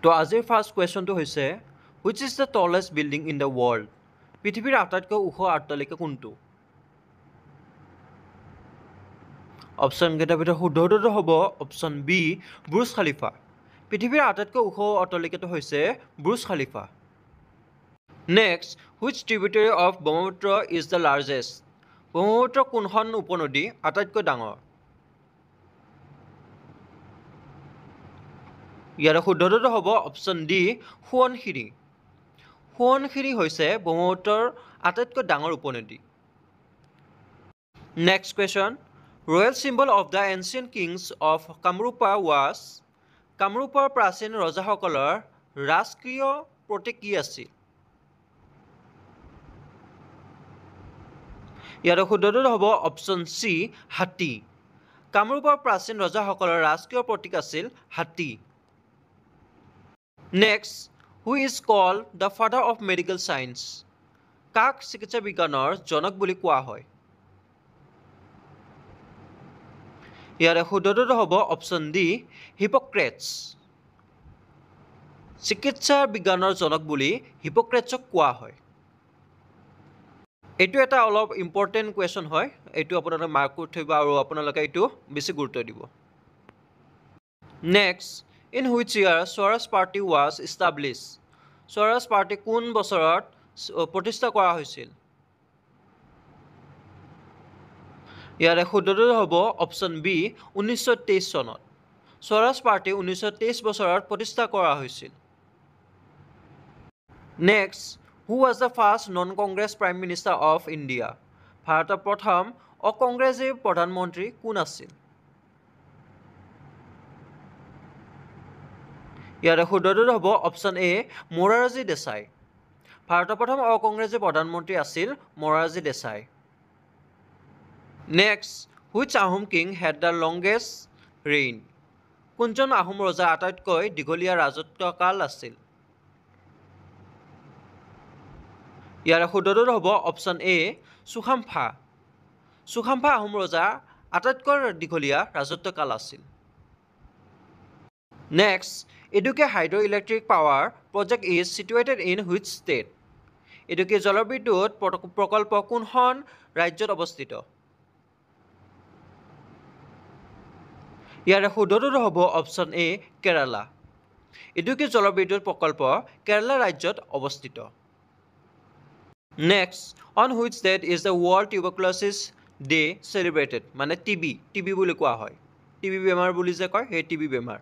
তো আজিৰ ফাৰ্ষ্ট কুৱেশ্যনটো হৈছে which is the টলেষ্ট building in the world পৃথিৱীৰ আটাইতকৈ ওখ অট্টালিকা কোনটো অপশ্যনকেইটাৰ ভিতৰত শুদ্ধ উত্তৰটো হ'ব অপশ্যন বি বুৰ্জ খালিফা পৃথিৱীৰ আটাইতকৈ ওখ অট্টালিকাটো হৈছে Burj Khalifa next which tributary of Brahmaputra is the largest Brahmaputra কোনখন উপনদী আটাইতকৈ ডাঙৰ ইয়াৰ শুদ্ধ উত্তৰটো হ'ব অপশ্যন ডি সোৱণশিৰি সোৱণশিৰি হৈছে ব্ৰহ্মপুত্ৰৰ আটাইতকৈ ডাঙৰ উপনদী next question royal symbol of the ancient Kings of Kamrupa was কামৰূপৰ প্ৰাচীন ৰজাসকলৰ ৰাজকীয় প্ৰতীক কি আছিল ইয়াৰ শুদ্ধ উত্তৰটো হ'ব অপশ্যন চি হাতী কামৰূপৰ প্ৰাচীন ৰজাসকলৰ ৰাজকীয় প্ৰতীক আছিল হাতী next who is called the father of medical science কাক চিকিৎসা বিজ্ঞানৰ জনক বুলি কোৱা হয় ইয়াৰ শুদ্ধ উত্তৰটো হ'ব অপশ্যন ডি হিপক্ৰেটছ চিকিৎসা বিজ্ঞানৰ জনক বুলি হিপক্ৰেটছক কোৱা হয় এইটো এটা অলপ ইম্পৰ্টেণ্ট কুৱেশ্যন হয় এইটো আপোনালোকে মাৰ্ক কৰি থব আৰু আপোনালোকে এইটো বেছি গুৰুত্ব দিব next in which year Swaraj party was establish Swaraj party কোন বছৰত প্ৰতিষ্ঠা কৰা হৈছিল ইয়াৰ শুদ্ধটো হ'ব অপশ্যন বি 1923 চনত স্বৰাজ পাৰ্টি 1923 বছৰত প্ৰতিষ্ঠা কৰা হৈছিল next who was the first non Congress prime minister of India ভাৰতৰ প্ৰথম অকংগ্ৰেছী প্ৰধানমন্ত্ৰী কোন আছিল ইয়াৰ শুদ্ধটো হ'ব অপশ্যন এ মোৰাৰজী দেশাই ভাৰতৰ প্ৰথম অকংগ্ৰেছী প্ৰধানমন্ত্ৰী আছিল Morarji Desai next which Ahom king had the longest reign কোনজন আহোম ৰজাৰ আটাইতকৈ দীঘলীয়া ৰাজত্বকাল আছিল ইয়াৰ শুদ্ধটো হ'ব অপশ্যন এ চুকাম্ফা চুকাম্ফা আহোম ৰজাৰ আটাইতকৈ দীঘলীয়া ৰাজত্বকাল আছিল next Idukki hydro electric power project is situated in which state Idukki জলবিদ্যুৎ প্ৰকল্প কোনখন ৰাজ্যত অৱস্থিত ইয়াৰ শুদ্ধটো হ'ব অপশ্যন এ কেৰালা ইডুকি জলবিদ্যুৎ প্ৰকল্প কেৰালা ৰাজ্যত অৱস্থিত next on which date is the world tuberculosis day celebrated মানে টিবি বুলি কোৱা হয় টিবি বেমাৰ বুলি যে কয় সেই টিবি বেমাৰ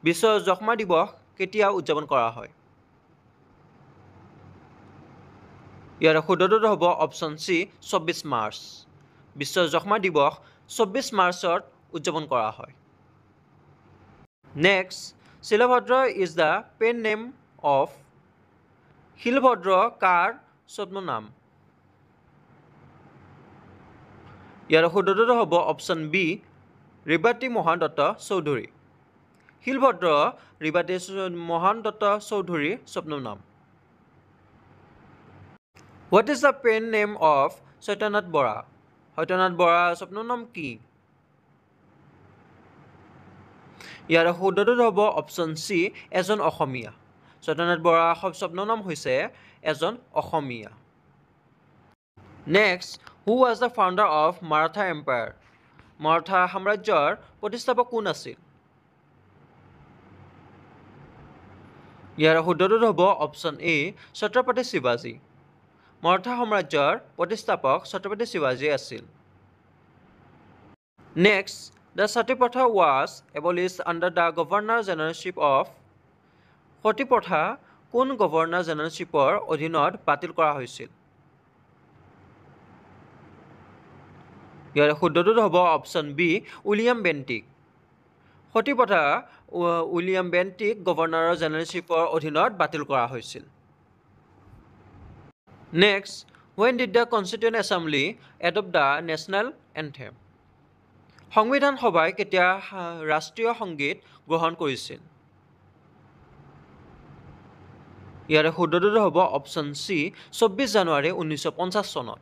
বিশ্ব যক্ষ্মা দিৱস কেতিয়া উদযাপন কৰা হয় ইয়াৰ শুদ্ধটো হ'ব অপশ্যন চি 24 মাৰ্চ বিশ্ব যক্ষ্মা দিৱস 24 মাৰ্চত উদযাপন কৰা হয় next Shilabhadra is the pen name of Shilabhadra কাৰ ছদ্মনাম ইয়াৰ শুদ্ধটো হ'ব অপশ্যন বি ৰেৱতী মোহন দত্ত চৌধুৰী শিলভদ্ৰ ৰেৱতী মোহন দত্ত চৌধুৰীৰ ছদ্মনাম what is the pen name of Satyanath Bora Satyanath বৰাৰ ছদ্মনাম কি ইয়াৰ শুদ্ধটো হ'ব অপশ্যন চি এজন অসমীয়া সত্যনাথ বৰাৰ ছদ্মনাম হৈছে এজন Assamese next who was the founder of Maratha empire Maratha সাম্ৰাজ্যৰ প্ৰতিষ্ঠাপক কোন আছিল ইয়াৰ শুদ্ধটো হ'ব অপশ্যন এ ছত্ৰপতি শিৱাজী মাৰাঠা সাম্ৰাজ্যৰ প্ৰতিষ্ঠাপক ছত্ৰপতি শিৱাজী আছিল next the sati pratha was abolished under the governor generalship of sati pratha কোন গভৰ্ণৰ জেনেৰেলশ্বিপৰ অধীনত বাতিল কৰা হৈছিল ইয়াৰ শুদ্ধটো হ'ব অপশ্যন বি উইলিয়াম বেণ্টিক সতী প্ৰথা উইলিয়াম বেণ্টিক গভৰ্ণৰ জেনেৰেলশ্বিপৰ অধীনত বাতিল কৰা হৈছিল next when did the কনষ্টিটিউণ্ট assembly adopt the national anthem সংবিধান সভাই কেতিয়া ৰাষ্ট্ৰীয় সংগীত গ্ৰহণ কৰিছিল ইয়াৰ শুদ্ধটো হ'ব অপশ্যন চি 24 জানুৱাৰী 1950 চনত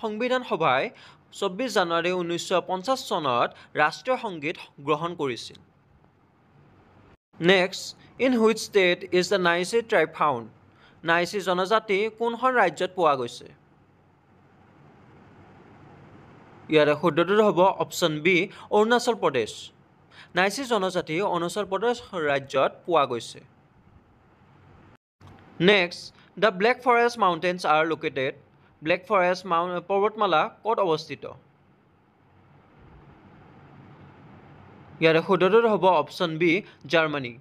সংবিধান সভাই 24 জানুৱাৰী 1950 চনত ৰাষ্ট্ৰীয় সংগীত গ্ৰহণ কৰিছিল Next, in which state is the Naisi tribe found? Naisi জনজাতি কোনখন ৰাজ্যত পোৱা গৈছে? ইয়াৰে শুদ্ধটো হ'ব অপশ্যন বি অৰুণাচল প্ৰদেশ। নাইচি জনজাতি অৰুণাচল প্ৰদেশ ৰাজ্যত পোৱা গৈছে। Next, the Black Forest mountains are located. Black Forest পৰ্বতমালা ক'ত অৱস্থিত? ইয়াৰে শুদ্ধটো হ'ব option B Germany.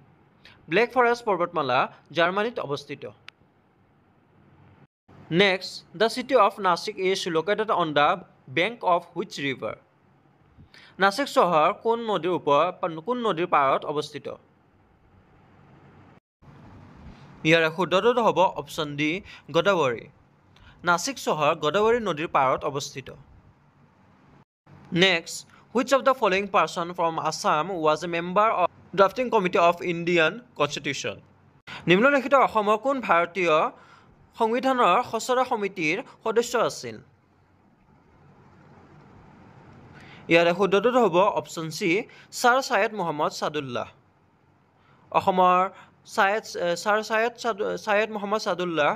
Black Forest পৰ্বতমালা জাৰ্মানীত অৱস্থিত। Next, the city of Nasik is located on the bank of which river? Nashik চহৰ কোন নদীৰ পাৰত অৱস্থিত? ইয়াৰে শুদ্ধটো হ'ব অপশ্যন ডি গোদাৱৰী। নাসিক চহৰ গোদাৱৰী নদীৰ পাৰত অৱস্থিত। Next, which of the following person from Assam was a member of drafting committee of Indian Constitution? নিম্নলিখিত অসমৰ কোন ভাৰতীয় সংবিধানৰ খচৰা সমিতিৰ সদস্য আছিল? ইয়াৰে শুদ্ধটো হ'ব option C sir Syed Muhammad Saadulla. অসমৰ ছায়েদ মহম্মদ ছাদুল্লাহ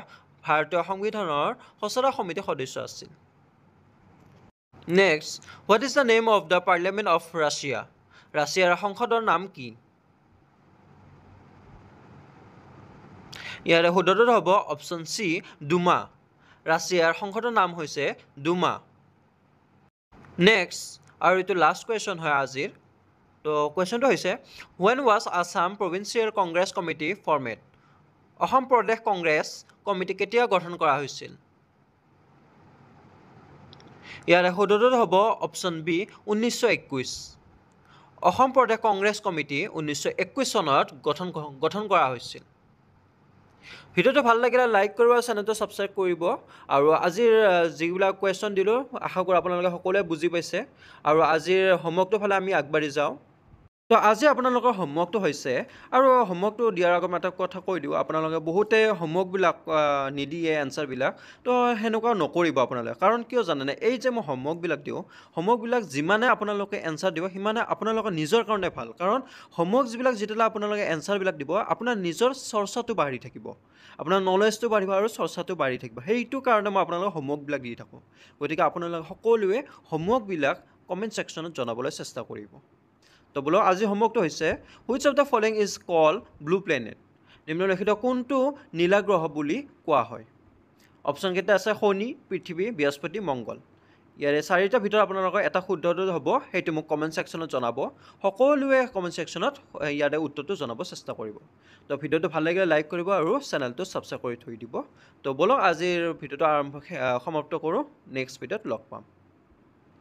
ভাৰতীয় সংবিধানৰ খচৰা সমিতিৰ সদস্য আছিল। Next, what is the name of the parliament of Russia? ৰাছিয়াৰ সংসদৰ নাম কি? ইয়াৰে শুদ্ধটো হ'ব অপশ্যন চি ডুমা। ৰাছিয়াৰ সংসদৰ নাম হৈছে ডুমা। নেক্সট, আৰু এইটো লাষ্ট কুৱেশ্যন হয় আজিৰ। তো কুৱেশ্যনটো হৈছে when was Assam provincial Congress committee formed? Assam Pradesh Congress committee কেতিয়া গঠন কৰা হৈছিল? ইয়াৰে শুদ্ধটো হ'ব option B 1921। Assam Pradesh Congress committee 1921 চনত গঠন কৰা হৈছিল। ভিডিঅ'টো ভাল লাগিলে লাইক কৰিব আৰু চেনেলটো ছাবস্ক্ৰাইব কৰিব। আৰু আজিৰ যিবিলাক কুৱেশ্যন দিলোঁ আশা কৰোঁ আপোনালোকে সকলোৱে বুজি পাইছে। আৰু আজিৰ হোমৱৰ্কটোৰ ফালে আমি আগবাঢ়ি যাওঁ। তো আজি আপোনালোকৰ হোমৱৰ্কটো হৈছে, আৰু হোমৱৰ্কটো দিয়াৰ আগত এটা কথা কৈ দিওঁ, আপোনালোকে বহুতে হোমৱৰ্কবিলাক নিদিয়ে এনচাৰবিলাক। তো সেনেকুৱা নকৰিব আপোনালোকে। কাৰণ কিয় জানেনে, এই যে মই হোমৱৰ্কবিলাক দিওঁ, হোমৱৰ্কবিলাক যিমানে আপোনালোকে এনচাৰ দিব সিমানে আপোনালোকৰ নিজৰ কাৰণে ভাল। কাৰণ হোমৱৰ্ক যিবিলাক যেতিয়ালৈ আপোনালোকে এনচাৰবিলাক দিব আপোনাৰ নিজৰ চৰ্চাটো বাঢ়ি থাকিব, আপোনাৰ নলেজটো বাঢ়িব আৰু চৰ্চাটো বাঢ়ি থাকিব। সেইটো কাৰণে মই আপোনালোকক হোমৱৰ্কবিলাক দি থাকোঁ। গতিকে আপোনালোকে সকলোৱে হোমৱৰ্কবিলাক কমেণ্ট ছেকশ্যনত জনাবলৈ চেষ্টা কৰিব। তো বোলো আজি হোমৱৰ্কটো হৈছে which of the following is call blue planet? নিম্নলিখিত কোনটো নীলা গ্ৰহ বুলি কোৱা হয়? অপশ্যনকেইটা আছে শনি, পৃথিৱী, বৃহস্পতি, মংগল। ইয়াৰে চাৰিটাৰ ভিতৰত আপোনালোকৰ এটা শুদ্ধটো হ'ব, সেইটো মোক কমেণ্ট ছেকশ্যনত জনাব। সকলোৱে কমেণ্ট ছেকশ্যনত ইয়াৰে উত্তৰটো জনাব চেষ্টা কৰিব। তো ভিডিঅ'টো ভাল লাগিলে লাইক কৰিব আৰু চেনেলটো ছাবস্ক্ৰাইব কৰি থৈ দিব। তো ব'লক আজিৰ ভিডিঅ'টো সমাপ্ত কৰোঁ। নেক্সট ভিডিঅ'ত লগ পাম।